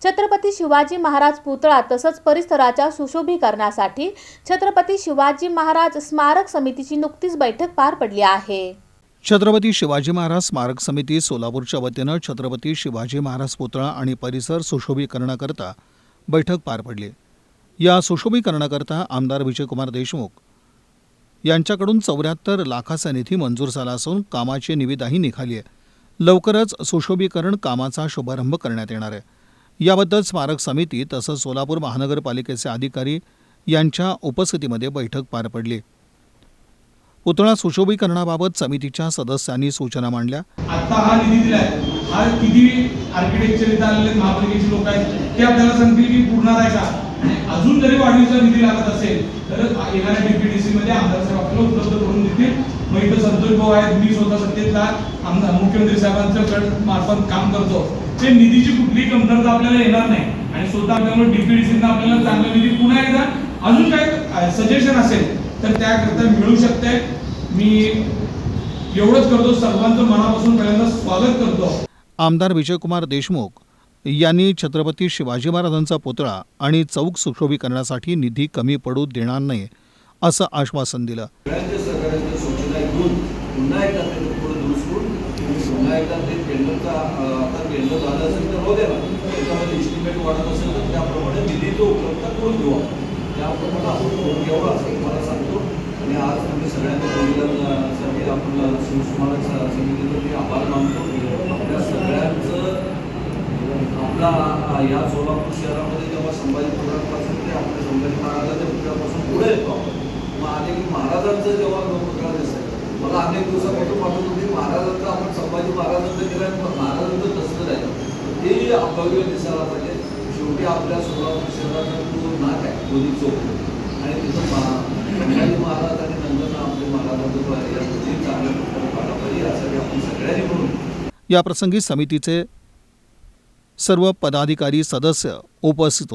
छत्रपती शिवाजी महाराज पुतळा तसंच परिसराच्या सुशोभीकरणासाठी छत्रपती शिवाजी महाराज स्मारक समितीची नुकतीच बैठक पार पडली आहे। छत्रपती शिवाजी महाराज स्मारक समिती सोलापूरच्या वतीनं छत्रपती शिवाजी महाराज पुतळा आणि परिसर सुशोभीकरणाकरता बैठक पार पडली। या सुशोभीकरणाकरता आमदार विजयकुमार देशमुख यांच्याकडून 74 लाखाचा निधी मंजूर झाला असून कामाची निविदाही निघाली आहे। लवकरच सुशोभीकरण कामाचा शुभारंभ करण्यात येणार आहे। याबद्दल स्मारक समिती तसंच सोलापूर महानगरपालिकेचे अधिकारी यांच्या उपस्थितीमध्ये बैठक पार पडली। पुतळा सुशोभीकरणाबाबत समितीच्या सदस्यांनी सूचना मांडल्या। आता हा निधी दिलाय, हा किती आर्किटेक्चर इथं आलेले महापालिकेचे लोक आहेत ते आपल्याला सांगतील की पुरणार आहे का, अजून जरी वाढीचा निधी लागत असेल तर येणाऱ्या डीपीडीसी मध्ये आमदार साहेब आपल्याला उपलब्ध करून देतील। मग इथं संतोष भाऊ आहेत, मी स्वतः सत्तेतला आमदार मुख्यमंत्री साहेबांच्या मार्फत काम करतो, ते निधीची कुठलीही कमतरता आपल्याला येणार नाही आणि स्वतः आपल्याला डीपीडीसीना आपल्याला चांगला निधी पुन्हा एकदा अजून काय सजेशन असेल तर त्याकरता मिळू शकते। मी एवढंच करतो, सर्वांचं मनापासून पहिल्यांदा स्वागत करतो। आमदार विजयकुमार देशमुख यांनी छत्रपती शिवाजी महाराजांचा पुतळा आणि चौक सुशोभीकरणासाठी निधी कमी पडू देणार नाही असं आश्वासन दिलं। पुन्हा एकदा ते थोडं दुरुस्त करून पुन्हा एकदा ते टेंडरचा आता टेंडर झालं असेल तर होऊ द्या ना, त्याच्यामध्ये इस्टिमेट वाढत असेल तर त्याप्रमाणे निधी तो उपलब्ध करून देऊ। त्याप्रमाणे आपण केवढं असेल मला सांगतो आणि आज तुम्ही सगळ्यांनी बोलण्यासाठी आपण स्मारक समितीचं मी आभार मानतो। आपल्या सगळ्यांचं आपला या सोलापूर शहरामध्ये जेव्हा संभाजी महाराजांपासून ते आपल्या संभाजी महाराजांच्या पुतळ्यापासून पुढे येतो मग अनेक महाराजांचं जेव्हा पुतळा दिसतं मला अनेक दिवसापासून वाटत होती महाराजांचं आपण संभाजी महाराजांचं केलं महाराजांचं तसं आहे ते अभव्य दिसायला पाहिजे। शेवटी आपल्या सोलापूर शहराचा तो नाक आहे दोन्ही चौक आणि तिथं संभाजी महाराज आणि नंतर आपले महाराजांचं या चांगल्या प्रकारे पाडा पाहिजे यासाठी आपण सगळ्यांनी म्हणून या प्रसंगी समितीचे सर्व पदाधिकारी सदस्य उपस्थित होते।